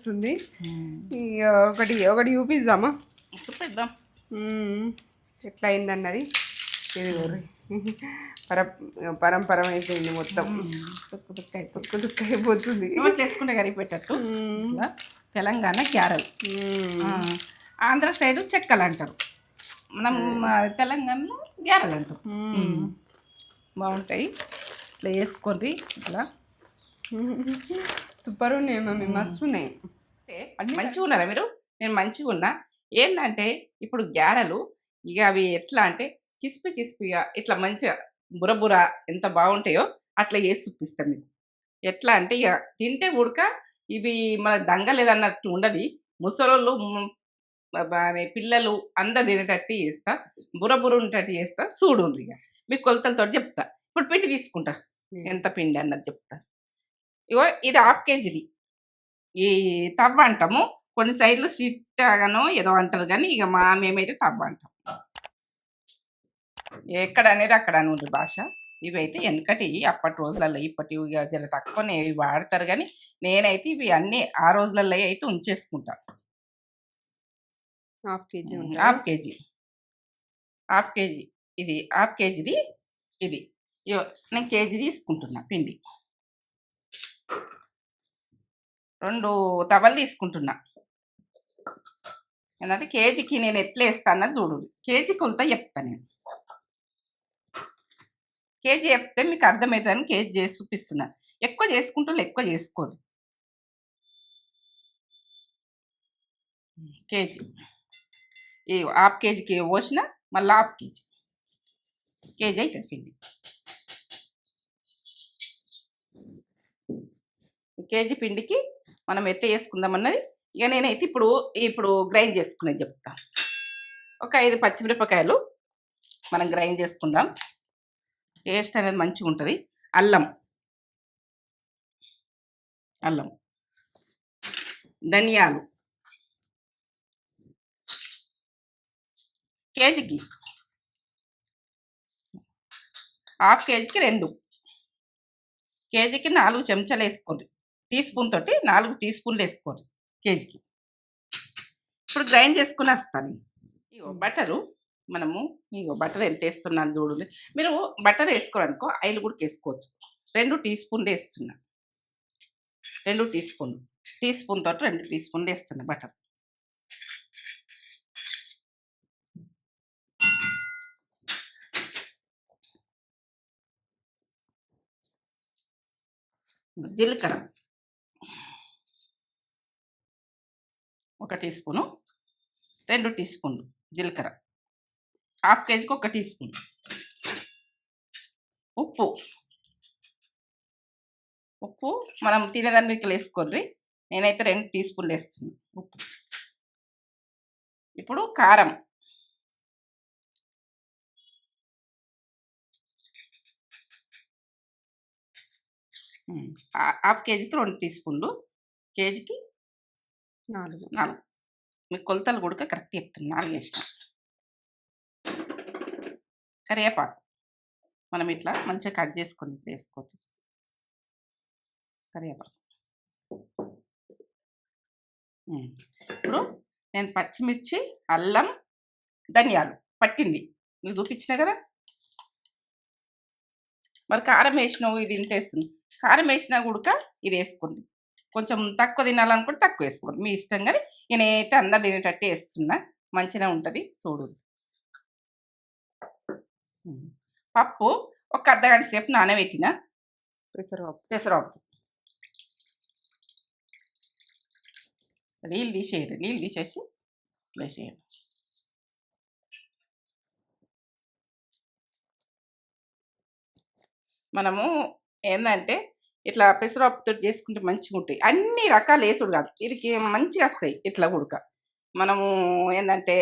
వస్తుంది. ఇక ఒకటి ఒకటి చూపిద్దామా? చూపిద్దాం ఎట్లా అయిందన్నది. ఇది పర పరంపరం అయిపోయింది మొత్తం. తుక్కు తుక్కు అయిపోతుంది. నోట్లు వేసుకుంటే కరిగిపెట్టట్టు. తెలంగాణ గ్యారెలు, ఆంధ్ర సైడు చెక్కలు అంటారు, మనం తెలంగాణలో గ్యారెలు అంటాం. బాగుంటాయి. ఇట్లా వేసుకొని ఇట్లా సూపర్ ఉన్నాయి మమ్మీ, మస్తు ఉన్నాయి. మంచిగా ఉన్నారా మీరు? నేను మంచిగా ఉన్నా. ఏంటంటే ఇప్పుడు గ్యారెలు ఇక అవి ఎట్లా అంటే కిస్పిగా ఇట్లా మంచిగా బురబుర ఎంత బాగుంటాయో అట్లా వేసి చూపిస్తాం మీకు. ఎట్లా అంటే ఇక తింటే ఉడక ఇవి మన దంగలేదన్నట్టు ఉండదు. ముసలోళ్ళు పిల్లలు అందరు తినేటట్టు చేస్తా, బురబుర ఉండేటట్టు చేస్తా. చూడు ఇక మీకు కొలతలతో చెప్తా. ఇప్పుడు పిండి తీసుకుంటా, ఎంత పిండి అన్నది చెప్తా. ఇగో ఇది 1/2 kgది. ఈ తవ్వ అంటాము, కొన్ని సైడ్లు సిట్టగానో ఏదో అంటారు, కానీ ఇక మేమైతే తవ్వ అంటాం. ఎక్కడ అనేది అక్కడ అని భాష. ఇవైతే వెనకటి అప్పటి రోజులలో, ఇప్పటి జర తక్కువనే ఇవి వాడతారు, కానీ నేనైతే ఇవి అన్నీ ఆ రోజులలో అయితే ఉంచేసుకుంటా. 1/2 kg, 1/2 kg, 1/2 kg. ఇది 1/2 kgది. ఇది నేను కేజీ తీసుకుంటున్నా పిండి. 2 తవలు తీసుకుంటున్నా. ఏంటంటే కేజీకి నేను ఎట్లా వేస్తాను అన్నది చూడు. కేజీ కొలత చెప్తాను నేను. కేజీ చెప్తే మీకు అర్థమవుతుందని కేజీ చేసి చూపిస్తున్నాను. ఎక్కువ చేసుకుంటూ ఎక్కువ చేసుకోరు. కేజీ ఈ 1/2 kgకి పోసిన మళ్ళీ 1/2 kg. కేజీ అవుతుంది పిండి. కేజీ పిండికి మనం ఎట్లా చేసుకుందాం అన్నది ఇక నేనైతే ఇప్పుడు గ్రైండ్ చేసుకునేది చెప్తా. ఒక 5 పచ్చిమిరపకాయలు మనం గ్రైండ్ చేసుకుందాం. టేస్ట్ అనేది మంచిగా ఉంటుంది. అల్లం, ధనియాలు కేజీకి 1/2 kgకి 2, కేజీకి 4 చెంచాలు వేసుకోండి. టీ స్పూన్ తోటి 4 టీ స్పూన్లు వేసుకోండి కేజీకి. ఇప్పుడు గ్రైండ్ చేసుకుని వస్తాను. ఇగో బటరు, మనము ఇగో బటర్ ఎంత వేస్తున్నాను చూడండి. మీరు బటర్ వేసుకోరనుకో ఆయిల్ కూడా వేసుకోవచ్చు. 2 టీ స్పూన్లు వేస్తున్నా. 2 టీ స్పూన్లు, టీ స్పూన్ తోటి 2 టీ స్పూన్లు వేస్తున్నా బటర్. జీలకర్ర 1 టీ స్పూను, 2 టీ స్పూన్లు జీలకర్ర. 1/2 kgకి 1 టీ స్పూన్. ఉప్పు మనం తినేదాన్ని మీకు వేసుకోండి. నేనైతే 2 టీ స్పూన్లు వేస్తున్నాను ఉప్పు. ఇప్పుడు కారం, ½ kgకి 2 టీ స్పూన్లు, కేజీకి 4. మీకు కొలతలు కూడా కరెక్ట్ చెప్తాను. 4 వేసిన. కరివేపాకు మనం ఇట్లా మంచిగా కట్ చేసుకొని వేసుకోవచ్చు. కరివేపాకు. ఇప్పుడు నేను పచ్చిమిర్చి, అల్లం, ధనియాలు పట్టింది మీకు చూపించిన కదా. మరి కారం వేసినావు, ఇది ఇంత వేస్తుంది. కారం వేసినా కూడా ఇది వేసుకోండి. కొంచెం తక్కువ తినాలనుకుంటే తక్కువ వేసుకోండి, మీ ఇష్టం. కానీ నేనైతే అందరు తినేటట్టు వేస్తున్నా, మంచిగా ఉంటుంది. చూడు, పప్పు ఒక అర్ధగంట సేపు నానబెట్టిన. పెసరపప్పు నీళ్ళు తీసేసి వేసేయండి. మనము ఏంటంటే ఇట్లా పెసరపప్పుతో చేసుకుంటే మంచిగా ఉంటాయి. అన్ని రకాలు వేసుడు కాదు, వీరికి మంచిగా వస్తాయి. ఇట్లా కూడా మనము ఏంటంటే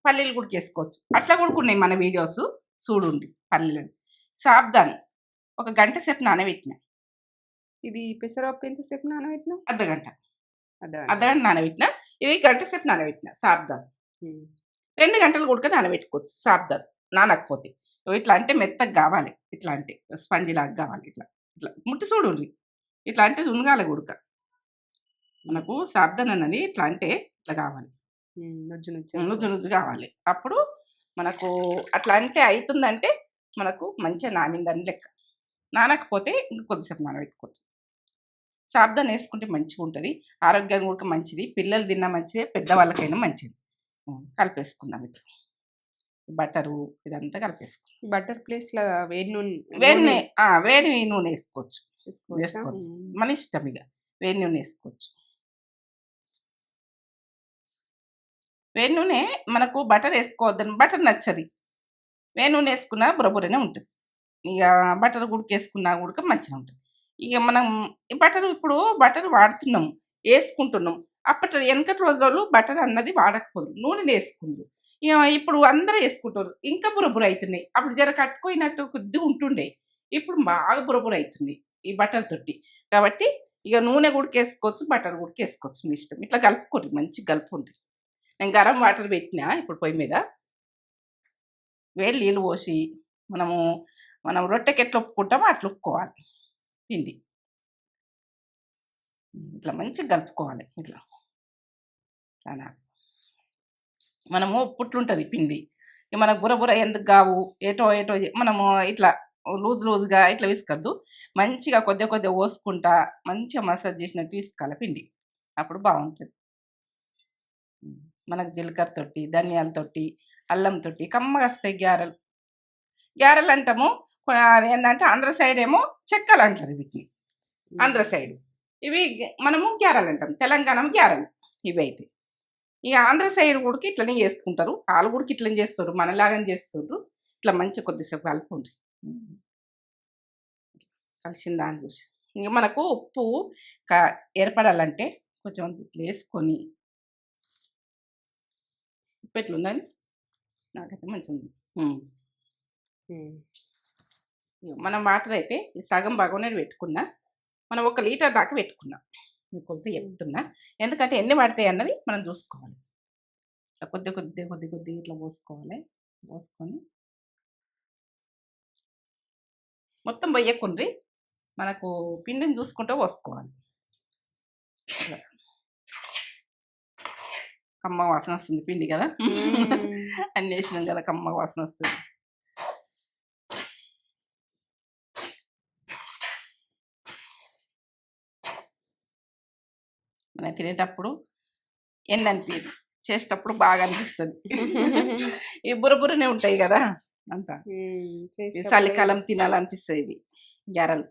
పల్లీలు కూడా చేసుకోవచ్చు. అట్లా కూడా ఉన్నాయి మన వీడియోస్ చూడండి. పల్లీలు, సాబ్దాన్ 1 గంట సేపు నానబెట్టిన. ఇది పెసరపప్పు ఎంతసేపు నానబెట్టిన? అర్ధగంట నానబెట్టిన. ఇది 1 గంట సేపు నానబెట్టిన. సాబ్దాన్ 2 గంటలు కూడా నానబెట్టుకోవచ్చు. సాబ్దాన్ నానకపోతే ఇట్లా అంటే మెత్తగా కావాలి, ఇట్లా అంటే స్పంజీ లాగా కావాలి. ఇట్లా ముట్టి చూడండి, ఇట్లా అంటే ఉనగాలి ఉడక. మనకు సాబ్దన్ అన్నది ఇట్లా అంటే ఇట్లా కావాలి, నుజ్జు నుజ్జు నుజ్జు నుజ్జు కావాలి. అప్పుడు మనకు అట్లా అంటే అవుతుందంటే మనకు మంచిగా నానిందని లెక్క. నానకపోతే ఇంక కొద్దిసేపు నానబెట్టుకోవచ్చు. సాబ్దన్ వేసుకుంటే మంచిగా ఉంటుంది, ఆరోగ్యం కూడా మంచిది, పిల్లలు తిన్నా మంచిదే, పెద్దవాళ్ళకైనా మంచిది. కలిపేసుకుందాం ఇట్లా బటరు ఇదంతా కలిపేసుకుందాం. బటర్ ప్లేస్లో వేడి నూనె వేడి వేడి నూనె వేసుకోవచ్చు, వేసుకోవచ్చా? మన ఇష్టం. ఇక వేడి నూనె వేసుకోవచ్చు. వేడి నూనె మనకు బటర్ వేసుకోవద్దని, బటర్ నచ్చది, వేడి నూనె వేసుకున్నా బురబురనే ఉంటుంది. ఇక బటర్ ఉడికేసుకున్నా కూడా మంచిగా ఉంటుంది. ఇక మనం ఈ బటర్ ఇప్పుడు బటర్ వాడుతున్నాం, వేసుకుంటున్నాం. అప్పటి వెనకటి రోజులలో బటర్ అన్నది వాడకపోదు, నూనెలు వేసుకుంటారు. ఇక ఇప్పుడు అందరూ వేసుకుంటారు, ఇంకా బురబుర అవుతున్నాయి. అప్పుడు జర కట్టుకోయినట్టు కొద్దిగా ఉంటుండే, ఇప్పుడు బాగా బురబుర అవుతుంది ఈ బటర్ తోటి. కాబట్టి ఇక నూనె ఉడికేసుకోవచ్చు, బటర్ ఉడికేసుకోవచ్చు, మీ ఇష్టం. ఇట్లా కలుపుకోండి, మంచిగా కలుపుకోండి. నేను గరం వాటర్ పెట్టినా ఇప్పుడు పొయ్యి మీద, వేడి నీళ్ళు పోసి మనం రొట్టెకి ఎట్లా ఒప్పుకుంటామో అట్లా ఒప్పుకోవాలి పిండి. ఇట్లా మంచిగా కలుపుకోవాలి. ఇట్లా అలా మనము పుట్లుంటుంది పిండి, ఇక మనకు బురబుర ఎందుకు కావు, ఏటో ఏటో మనము ఇట్లా లూజ్గా ఇట్లా విసుకద్దు, మంచిగా కొద్దిగా పోసుకుంటా మంచిగా మసాజ్ చేసినట్టు విసుకాలి పిండి, అప్పుడు బాగుంటుంది. మనకు జీలకర్ర తోటి, ధనియాలతోటి, అల్లంతో కమ్మగా వస్తాయి గ్యారెలు అంటాము. ఏంటంటే ఆంధ్ర సైడ్ ఏమో చెక్కలు అంటారు వీటిని, ఆంధ్ర సైడ్. ఇవి మనము గ్యారెలు అంటాం, తెలంగాణ గ్యారెలు ఇవి. అయితే ఇక ఆంధ్ర సైడ్ కూడా ఇట్లనే చేసుకుంటారు, వాళ్ళు కూడా ఇట్లనే చేస్తారు, మనలాగానే చేస్తారు. ఇట్లా మంచిగా కొద్దిసేపు కలుపుకుంటారు, కలిసిన దాన్ని చూసి. ఇంక మనకు ఉప్పు ఏర్పడాలంటే కొంచెం ఇట్లా వేసుకొని, ఉప్పు ఎట్లుందని నాకైతే మంచిగా ఉంది. మనం వాటర్ అయితే సగం బాగానే పెట్టుకున్నా, మనం 1 లీటర్ దాకా పెట్టుకున్నాం. మీకు కొద్ది చెప్తున్నా, ఎందుకంటే ఎన్ని పడతాయి అన్నది మనం చూసుకోవాలి. కొద్ది ఇట్లా పోసుకోవాలి. పోసుకొని మొత్తం పోయకుండ్రి, మనకు పిండిని చూసుకుంటూ పోసుకోవాలి. కమ్మ వాసన వస్తుంది పిండి కదా, అన్ని వేసినాం కదా, కమ్మ వాసన వస్తుంది. మనం తినేటప్పుడు ఏందనిపించదు, చేసేటప్పుడు బాగా అనిపిస్తుంది. ఈ బురబురనే ఉంటాయి కదా అంతా, చలికాలం తినాలనిపిస్తుంది ఇవి గ్యారెలు.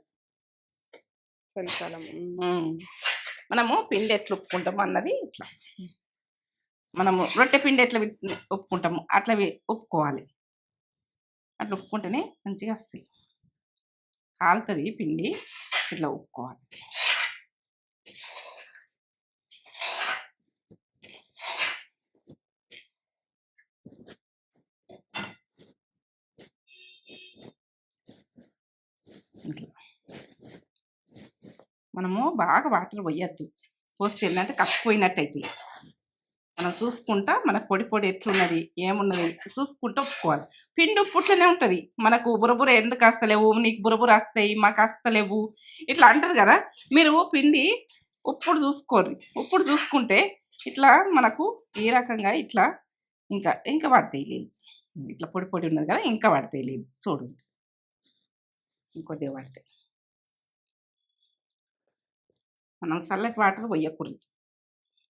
చలికాలం మనము పిండి ఎట్లా ఒప్పుకుంటాము అన్నది ఇట్లా, మనము రొట్టె పిండి ఎట్లా ఒప్పుకుంటాము అట్లా ఒప్పుకోవాలి. అట్లా ఒప్పుకుంటేనే మంచిగా వస్తాయి. కాలుతుంది పిండి, ఇట్లా ఒప్పుకోవాలి. మనము బాగా వాటర్ పోయద్దు, పోస్తే ఏంటంటే కప్పిపోయినట్టు అవుతుంది. మనం చూసుకుంటా మన పొడి ఎట్లున్నది ఏమున్నది చూసుకుంటూ ఒప్పుకోవాలి. పిండి ఉప్పుట్లనే ఉంటుంది, మనకు బురబుర ఎందుకు వస్తలేవు, నీకు బురబుర వస్తాయి మాకు వస్తలేవు ఇట్లా అంటారు కదా. మీరు పిండి ఉప్పుడు చూసుకోరు, ఉప్పుడు చూసుకుంటే ఇట్లా మనకు ఈ రకంగా ఇట్లా ఇంకా పడతాయి లేదు, ఇట్లా పొడి ఉన్నది కదా, ఇంకా పడతాయి లేదు చూడు, ఇంకొద్దిగా పడతాయి. మనం చల్లటి వాటర్ పోయకూడదు,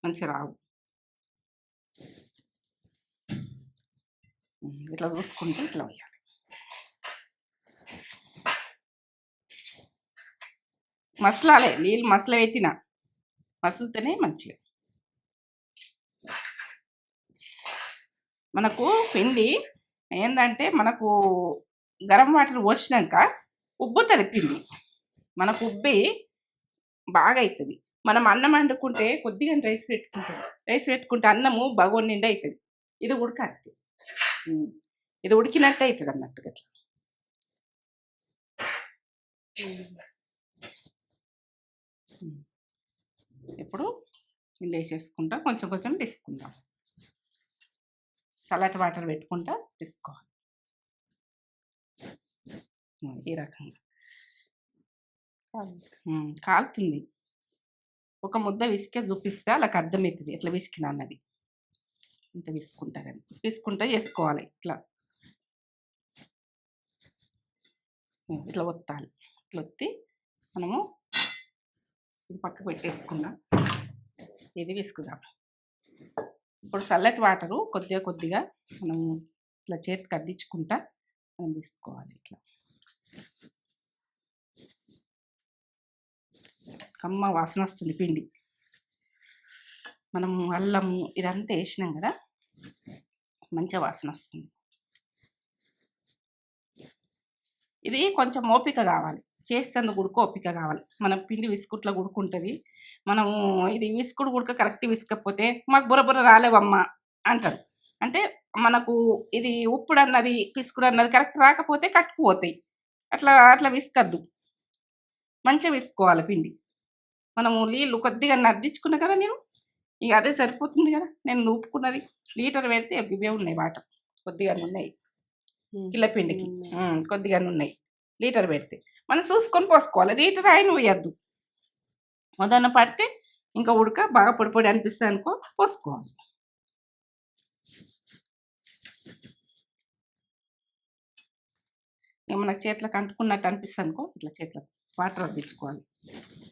మంచిగా రావు. ఇట్లా చూసుకుంటే ఇట్లా వేయాలి. మసలాలే నీళ్ళు మసల పెట్టిన మసలితేనే మంచిగా. మనకు పిండి ఏంటంటే మనకు గరం వాటర్ పోసినాక ఉబ్బుతుంది పిండి, మనకు ఉబ్బి బాగా అవుతుంది. మనం అన్నం వండుకుంటే కొద్దిగా రైస్ పెట్టుకుంటే అన్నము బగోన్ నిండా అవుతుంది. ఇది ఉడకాలి, ఇది ఉడికినట్టు అవుతుంది అన్నట్టుగా. ఇప్పుడు నీళ్ళు వేసేసుకుంటా, కొంచెం తీసుకుందాం. చల్లటి వాటర్ పెట్టుకుంటా తీసుకోవాలి ఈ రకంగా. కాలుతుంది ఒక ముద్ద విసికే చూపిస్తే వాళ్ళకి అర్థమవుతుంది ఎట్లా విసికినా అన్నది. ఇంత విసుకుంటారని విసుకుంటా చేసుకోవాలి. ఇట్లా ఇట్లా ఒత్తాలి. ఇట్లా ఒత్తి మనము ఇది పక్కకు పెట్టేసుకుందాం. ఇది విసుకుదాం. ఇప్పుడు చల్లటి వాటరు కొద్దిగా కొద్దిగా మనము ఇట్లా చేతికి అద్దించుకుంటా మనం విసుకోవాలి. ఇట్లా కమ్మ వాసన వస్తుంది పిండి. మనము అల్లము ఇదంతా వేసినాం కదా, మంచిగా వాసన వస్తుంది. ఇది కొంచెం ఓపిక కావాలి, చేసేందుకు ఉడక ఓపిక కావాలి. మనం పిండి విసుకుట్లా ఉడుకుంటుంది. మనము ఇది విసుకుడు ఉడక కరెక్ట్ విసుకపోతే మాకు బుర్ర రాలేవమ్మా అంటారు. అంటే మనకు ఇది ఉప్పుడు అన్నది పిసుకుడు అన్నది కరెక్ట్ రాకపోతే కట్టుకుపోతాయి. అట్లా అట్లా విసుకద్దు, మంచిగా విసుకోవాలి పిండి. మనము నీళ్ళు కొద్దిగా నద్దించుకున్నా కదా నేను, ఇక అదే సరిపోతుంది కదా. నేను ఊపుకున్నది లీటర్ పెడితే ఇవే ఉన్నాయి, వాటర్ కొద్దిగానే ఉన్నాయి. కిలో పిండికి కొద్దిగానే ఉన్నాయి. లీటర్ పెడితే మనం చూసుకొని పోసుకోవాలి. లీటర్ ఆయన వేయద్దు. మొదన పడితే ఇంకా ఉడక బాగా పొడి పొడి అనిపిస్తుంది అనుకో, పోసుకోవాలి. ఇక మనకు చేతులకు అంటుకున్నట్టు అనిపిస్తుంది అనుకో, ఇట్లా చేతులకు వాటర్ అద్దించుకోవాలి.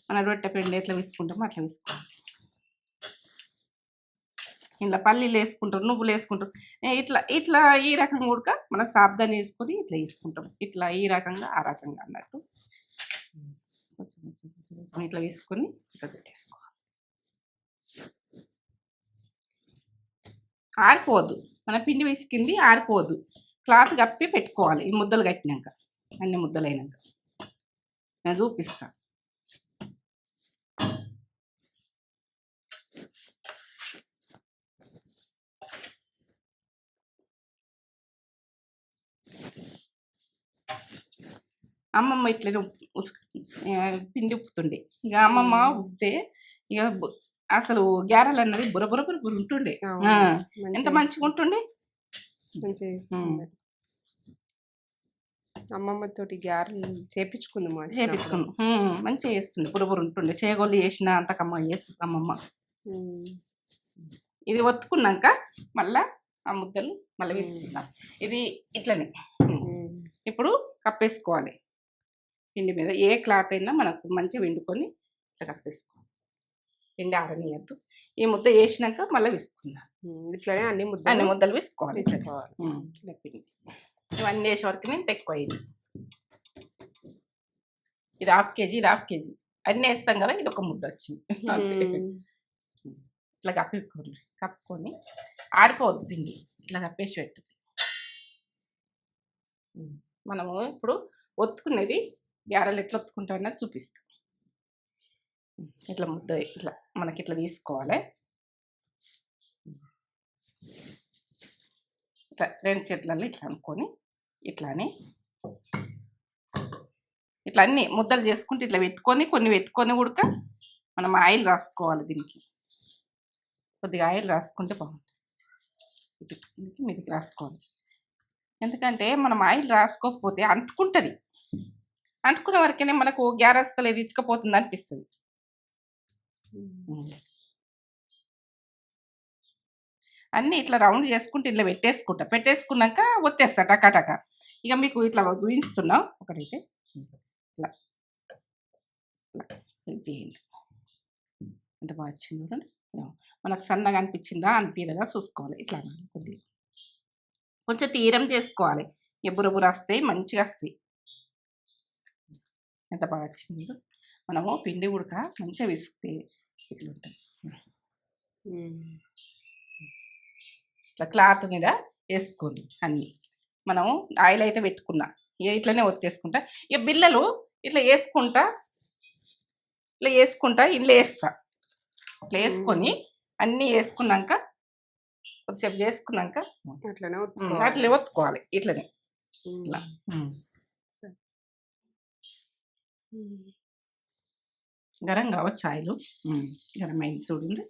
మన రొట్టె పిండి ఎట్లా వేసుకుంటామో అట్లా వేసుకోవాలి. ఇలా పల్లీలు వేసుకుంటారు, నువ్వులు వేసుకుంటారు. ఇట్లా ఇట్లా ఈ రకంగా ఉడక మనం సాబ్దాన్ని వేసుకొని ఇట్లా వేసుకుంటాం. ఇట్లా ఈ రకంగా ఆ రకంగా అన్నట్టు ఇట్లా వేసుకొని ఇట్లా పెట్టేసుకోవాలి. ఆరిపోవద్దు, మన పిండి విసికింది ఆరిపోవద్దు. క్లాత్ కప్పి పెట్టుకోవాలి. ఈ ముద్దలు కట్టినాక, అన్ని ముద్దలు అయినాక నేను చూపిస్తాను. అమ్మమ్మ ఇట్లా పిండి ఉప్పుతుండే. ఇక అమ్మమ్మ ఉప్పితే ఇక అసలు గ్యారెలు అన్నది బుర్ర ఉంటుండే. ఎంత మంచిగా ఉంటుండే. అమ్మమ్మ తోటి గ్యారెలు చేపించుకుందాం. మంచిగా చేస్తుంది, బుర్ర ఉంటుండే. చేయగొల్లు చేసిన అంత కమ్మ చేస్తుంది అమ్మమ్మ. ఇది ఒత్తుకున్నాక మళ్ళా ఆ ముద్దలు మళ్ళీ వేసుకుందాం. ఇది ఇట్లనే ఇప్పుడు కప్పేసుకోవాలి పిండి మీద. ఏ క్లాత్ అయినా మనకు మంచిగా వండుకొని ఇట్లా కప్పేసుకోవాలి. పిండి ఆరనియద్దు. ఈ ముద్ద వేసినాక మళ్ళీ విసుకుందాం. ఇట్లనే అన్ని ముద్దలు విసుకోవాలి. పిండి ఇవన్నీ వేసే వరకు నేను ఎక్కువ అయింది. ఇది 1/2 kg, ఇది 1/2 kg అన్నీ వేస్తాం కదా. ఇది ఒక ముద్ద వచ్చింది. ఇట్లా కప్పుకొని ఆరిపోవద్దు పిండి. ఇట్లా కప్పేసి పెట్టు. మనము ఇప్పుడు ఒత్తుకునేది గ్యారెలు ఎట్లా ఒత్తుకుంటాం అన్నది చూపిస్తాం. ఇట్లా ముద్ద ఇట్లా మనకి ఇట్లా తీసుకోవాలి. ఇట్లా 2 చేతులలో ఇట్లా అనుకొని ఇట్లానే ఇట్లా అన్ని ముద్దలు చేసుకుంటే ఇట్లా పెట్టుకొని కొన్ని పెట్టుకొని ఉడక మనం ఆయిల్ రాసుకోవాలి. దీనికి కొద్దిగా ఆయిల్ రాసుకుంటే బాగుంటుంది. మీదికి రాసుకోవాలి. ఎందుకంటే మనం ఆయిల్ రాసుకోకపోతే అంటుకుంటుంది. అంటుకునే వరకనే మనకు గ్యారెస్తలు ఏది ఇచ్చకపోతుంది అనిపిస్తుంది. అన్నీ ఇట్లా రౌండ్ చేసుకుంటే ఇట్లా పెట్టేసుకున్నాక ఒత్తేస్తా టకాటక. ఇక మీకు ఇట్లా చూపిస్తున్నాం. ఒకటైతే ఇట్లా చేయండి. ఎంత బాగా వచ్చింది చూడండి. మనకు సన్నగా అనిపించిందా అనిపించదా చూసుకోవాలి. ఇట్లా కొద్దిగా కొంచెం తీరం చేసుకోవాలి. బుర్ర వస్తాయి, మంచిగా వస్తాయి. ఎంత బాగా వచ్చింది. మనము పిండి ఉడక మంచిగా విసిగితే ఇట్లా ఉంటుంది. ఇట్లా క్లాత్ మీద వేసుకోండి అన్నీ. మనము ఆయిల్ అయితే పెట్టుకున్నా ఇట్లనే వచ్చేసుకుంటా. ఇక బిళ్ళలు ఇట్లా వేసుకుంటా ఇంట్లో వేస్తా. ఇట్లా వేసుకొని అన్నీ వేసుకున్నాక కొద్దిసేపు చేసుకున్నాక అట్లనే ఒత్తుకోవాలి. ఇట్లనే ఇట్లా గరం కావచ్చు. ఆయిల్ గరం అయింది చూడండి.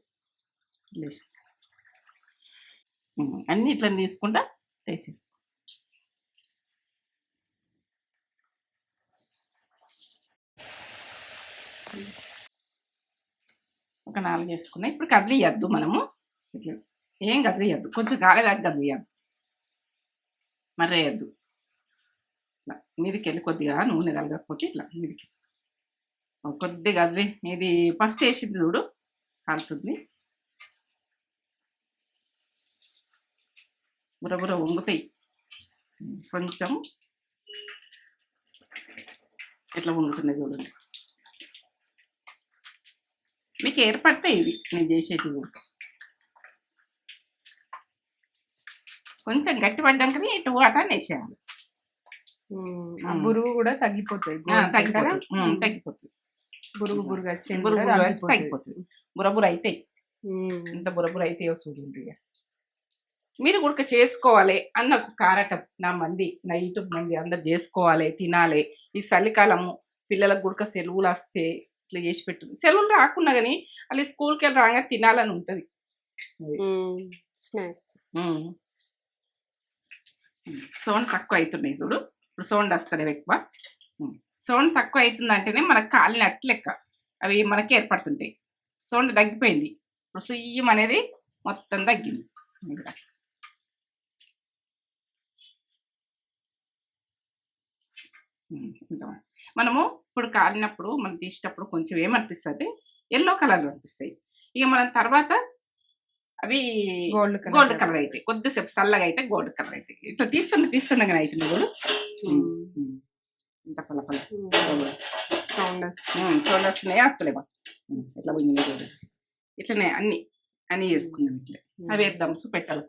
అన్నీ ఇట్లా తీసుకుంటా వేసేస్తాం. ఒక 4 వేసుకున్నాయి. ఇప్పుడు కదిలియద్దు మనము. ఇట్లా ఏం కదిలియద్దు, కొంచెం గాలిదాకా కదిలియద్దు, మర్రేయద్దు. ఇట్లా మీదికి వెళ్ళి కొద్దిగా నూనె కలగకపోతే ఇట్లా మీదికి కొద్దిగా కదిలి. ఇది ఫస్ట్ వేసింది చూడు కాలుతుంది. బుర్ర వంగుతాయి కొంచెం, ఎట్లా వంగుతున్నాయి చూడండి. మీకు ఏర్పడతాయి ఇవి నేను చేసేటివి. కొంచెం గట్టి పడ్డాకనే ఇటు వాటాన్ని వేసేయాలి. బురుగు కూడా తగ్గిపోతుంది. తగ్గిపోతుంది. బురుగు బురుగు వచ్చి తగ్గిపోతుంది. బుర్ర అవుతాయి. ఇంత బుర్ర అయితే చూడండి. మీరు కూడా చేసుకోవాలి అన్న ఒక కారటం. నా యూట్యూబ్ మంది అందరు చేసుకోవాలి, తినాలి. ఈ చలికాలము పిల్లలకు కూడా సెలవులు వస్తే ఇట్లా చేసి పెట్టు. సెలవులు రాకున్నా కానీ వాళ్ళు స్కూల్కి వెళ్ళి రాగా తినాలని ఉంటుంది. స్నాక్స్ సౌండ్ తక్కువ అవుతున్నాయి చూడు. ఇప్పుడు సౌండ్ వస్తలేవు ఎక్కువ. సౌండ్ తక్కువ అవుతుందంటేనే మనకు కాలినట్టు లెక్క అవి మనకి ఏర్పడుతుంటాయి. సౌండ్ తగ్గిపోయింది. ఇప్పుడు సుయ్యం అనేది మొత్తం తగ్గింది. మనము ఇప్పుడు కాలినప్పుడు మనం తీసేటప్పుడు కొంచెం ఏమనిపిస్తుంది, ఎల్లో కలర్ అనిపిస్తాయి. ఇక మనం తర్వాత అవి గోల్డ్ కలర్ అయితే కొద్దిసేపు చల్లగా అయితే గోల్డ్ కలర్ అయితే ఇట్లా తీస్తుండగానే అవుతుంది కూడా. ఇంత పలపల సౌండ్ వస్తున్నాయి. వస్తలేమా ఇట్లా పోయింది చూడు. ఇట్లనే అన్ని చేసుకుందాం. ఇట్లా అవి వేద్దాం పెట్టాలి.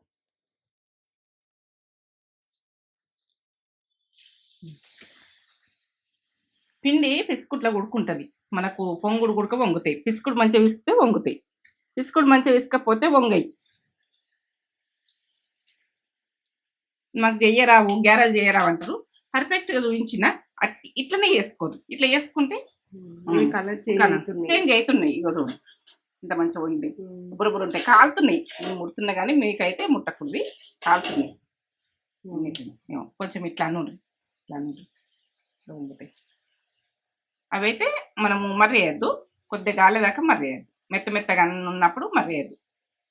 పిండి పిసుకుట్లో ఉడుకుంటుంది. మనకు పొంగుడు గుడక వంగుతాయి. పిసుకుడు మంచిగా విసిస్తే వంగుతాయి. పిసుకుడు మంచిగా విసుకపోతే వంగాయి. మాకు చెయ్యరావు, గ్యారెలు చేయరావు అంటారు. పర్ఫెక్ట్గా చూపించిన ఇట్లనే వేసుకోరు. ఇట్లా వేసుకుంటే చేంజ్ అవుతున్నాయి. ఈరోజు ఇంత మంచిగా పోయింది. బుర్ర ఉంటాయి, కాలుతున్నాయి. ముడుతున్నా కానీ మీకైతే ముట్టకుంది, కాలుతున్నాయి. కొంచెం ఇట్లా నూనె వంగుతాయి. అవైతే మనము మర్రేయద్దు, కొద్దిగా గాలేదాకా మర్రేయద్దు. మెత్తగా ఉన్నప్పుడు మర్రేయద్దు,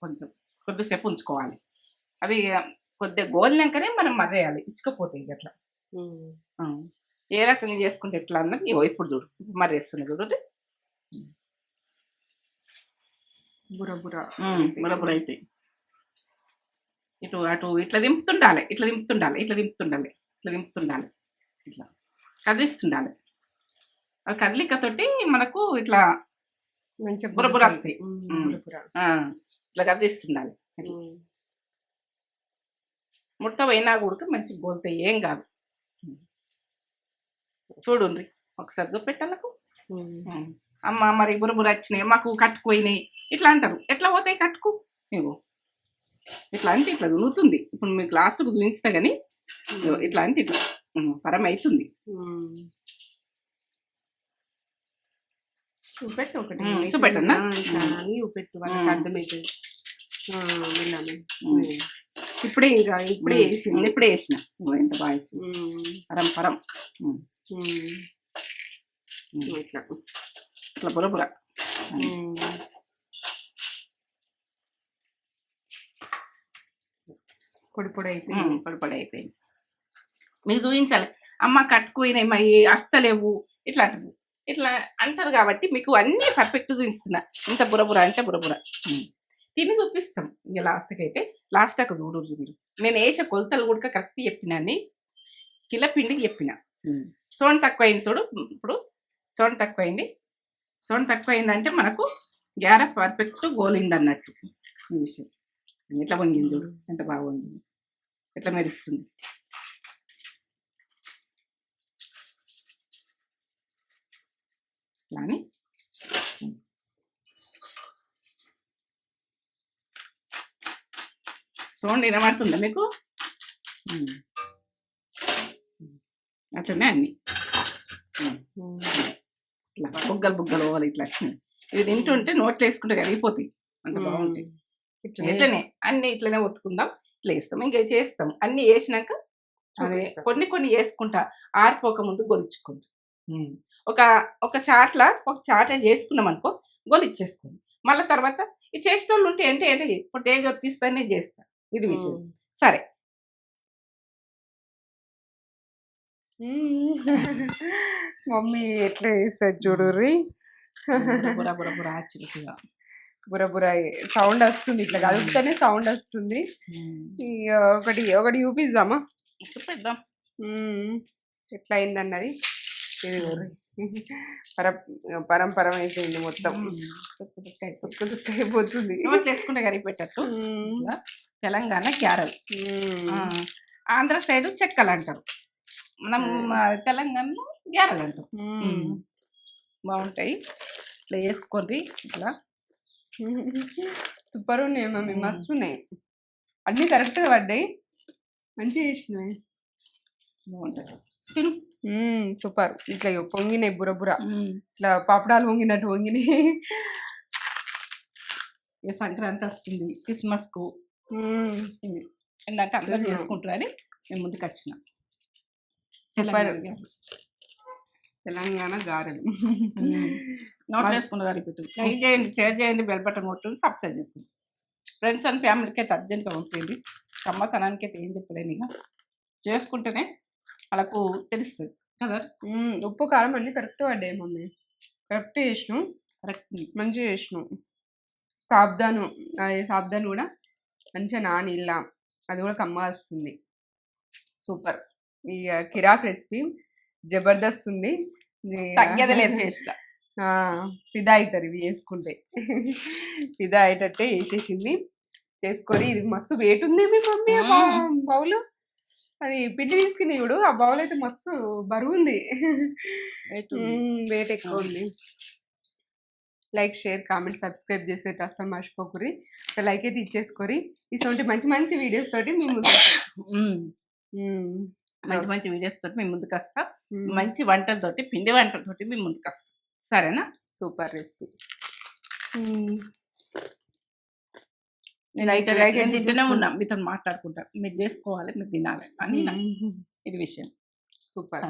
కొంచెం కొద్దిసేపు ఉంచుకోవాలి. అవి కొద్దిగా గోలినాకనే మనం మర్రేయాలి, ఇచ్చుకపోతాయి అట్లా. ఏ రకంగా చేసుకుంటే ఎట్లా అన్నది ఇప్పుడు చూడు. మర్రేస్తుంది చూడు. బుర్ర అయితే ఇటు అటు ఇట్లా దింపుతుండాలి. ఇట్లా కదిలిస్తుండాలి. ఆ కదలికతోటి మనకు ఇట్లా మంచి బుర్ర వస్తాయి. ఇట్లా కదిలిస్తుండాలి. ముట్ట పోయినా కూడా మంచి గోలుతాయి, ఏం కాదు. చూడండి ఒకసారి చూపెట్టాలకు. అమ్మ మరి బుర్ర వచ్చినాయి, మాకు కట్టుకుపోయినాయి ఇట్లా అంటారు. ఎట్లా పోతాయి కట్టుకు? మీకు ఇట్లా అంటే ఇట్లా దునుగుతుంది. ఇప్పుడు మీకు లాస్ట్కు చూపిస్తా కానీ ఇట్లా అంటే ఇట్లా పరం అవుతుంది. చూపెట్టన్నా? ఇప్పుడే వేసిన ఎంత బాగా పరం ఇట్లా బుర్ర పొడి అయిపోయింది. మీకు చూపించాలి. అమ్మ కట్టుకుపోయినాయి మరి అస్తలేవు ఇట్లా అంటారు. ఇట్లా అంటారు కాబట్టి మీకు అన్నీ పర్ఫెక్ట్ చూపిస్తున్నా. ఇంత బుర్ర అంటే బుర్ర తిని చూపిస్తాం. ఇక లాస్ట్ అక్క చూడు మీరు. నేను వేసే కొలతలు కూడా కరెక్ట్ చెప్పినాన్ని. కిలో పిండికి చెప్పిన. సోన్ తక్కువ అయింది చూడు. ఇప్పుడు సోన్ తక్కువ అయిందంటే మనకు గ్యార పర్ఫెక్ట్ గోలింది అన్నట్టు ఈ విషయం. ఎట్లా వంగింది చూడు, ఎంత బాగా వంగింది, ఎట్లా మెరుస్తుంది. ఇట్లాని సౌండ్ వినబడుతుందా మీకు? అట్లనే అన్ని ఇట్లా బుగ్గలు పోవాలి. ఇట్లా ఇవి తింటుంటే నోట్లో వేసుకుంటే కరిగిపోతాయి, అంత బాగుంటాయి. ఇట్లనే అన్ని ఇట్లనే ఒత్తుకుందాం, ఇట్లా వేస్తాం. ఇంకా చేస్తాం అన్ని వేసినాక అదే కొన్ని వేసుకుంటా ఆరిపోక ముందు గొలిచుకుంటాం. ఒక చాట చేసుకున్నాం అనుకో, గొలిచ్చేసుకోండి. మళ్ళీ తర్వాత ఈ చేసేటోళ్ళు ఉంటే ఏంటి ఏంటి ఇప్పుడు తేజ్ తీస్తానే చేస్తా, ఇది విషయం. సరే మమ్మీ ఎట్లా చేస్తుంది చూడుర్రి. బుర బుర బుర చిలుకుగా బుర్ర సౌండ్ వస్తుంది, ఇట్లా కలుపుతూనే సౌండ్ వస్తుంది. ఇక ఒకటి ఒకటి చూపిద్దామా, చూపిద్దాం ఎట్లా అయిందన్నది. ఇది పరంపరం అయిపోయింది మొత్తం, తుక్కు అయిపోతుంది. నోట్లు వేసుకుంటే కరిగిపెట్టట్టు. తెలంగాణ గ్యారెలు, ఆంధ్ర సైడ్ చెక్కలు అంటారు, మనం తెలంగాణలో గ్యారెలు అంటాం. బాగుంటాయి, ఇట్లా వేసుకొని ఇట్లా సూపర్ ఉన్నాయి మమ్మీ, మస్తు ఉన్నాయి, అన్నీ కరెక్ట్గా పడ్డాయి, మంచిగా చేసినవి, బాగుంటాయి. సూపర్. ఇట్లా పొంగినాయి బుర్ర ఇట్లా పాపడాలు పొంగినట్టు పొంగినాయి. ఇక సంక్రాంతి వస్తుంది, క్రిస్మస్ కు ఏంటంటే అందరూ చేసుకుంటారని మేము ముందుకు వచ్చిన సూపర్ తెలంగాణ గారెలు. నోట్ వేసుకున్న కరిపెట్టు, లైక్ చేయండి, షేర్ చేయండి, బెల్ బటన్ కొట్టు, సబ్స్క్రైబ్ చేసుకోండి. ఫ్రెండ్స్ అండ్ ఫ్యామిలీకి అయితే అర్జెంట్గా ఉంటుంది, కమ్మతనానికి అయితే ఏం చెప్పలేను, ఇక చేసుకుంటేనే వాళ్ళకు తెలుస్తుంది కదా. ఉప్పు కారం అన్నీ కరెక్ట్ పడ్డాయి మమ్మీ, కరెక్ట్ చేసినాం, కరెక్ట్ మంచిగా చేసినాం. సాబ్దాను కూడా మంచిగా నానిల్లా, అది కూడా కమ్మ వస్తుంది. సూపర్. ఇక కిరాక్ రెసిపీ జబర్దస్త్ ఉంది, తగ్గేది లేదు టేస్ట్. ఫిదా అవుతారు ఇవి వేసుకుంటే, ఫిదా అయ్యేటట్టే వేసేసింది. చేసుకొని ఇది మస్తు వెయిట్ ఉంది మీ మమ్మీ బౌల్, అది పిండి తీసుకుని ఇప్పుడు ఆ బౌల్ అయితే మస్తు బరువు ఉంది, వెయిట్ ఎక్కువ ఉంది. లైక్ షేర్ కామెంట్ సబ్స్క్రైబ్ చేసి అయితే అస్సలు మర్చిపోకూరి, లైక్ అయితే ఇచ్చేసుకోరి. ఇటువంటి మంచి మంచి వీడియోస్ తోటి మేము మంచి వీడియోస్ తోటి మేము ముందుకు వస్తాం, మంచి వంటలతోటి, పిండి వంటలతోటి మేము ముందుకు వస్తాం. సరేనా? Super recipe. నేను తింటూనే ఉన్నా, మీతో మాట్లాడుకుంటా, మీరు చేసుకోవాలి, మీరు తినాలి అని ఇది విషయం. సూపర్.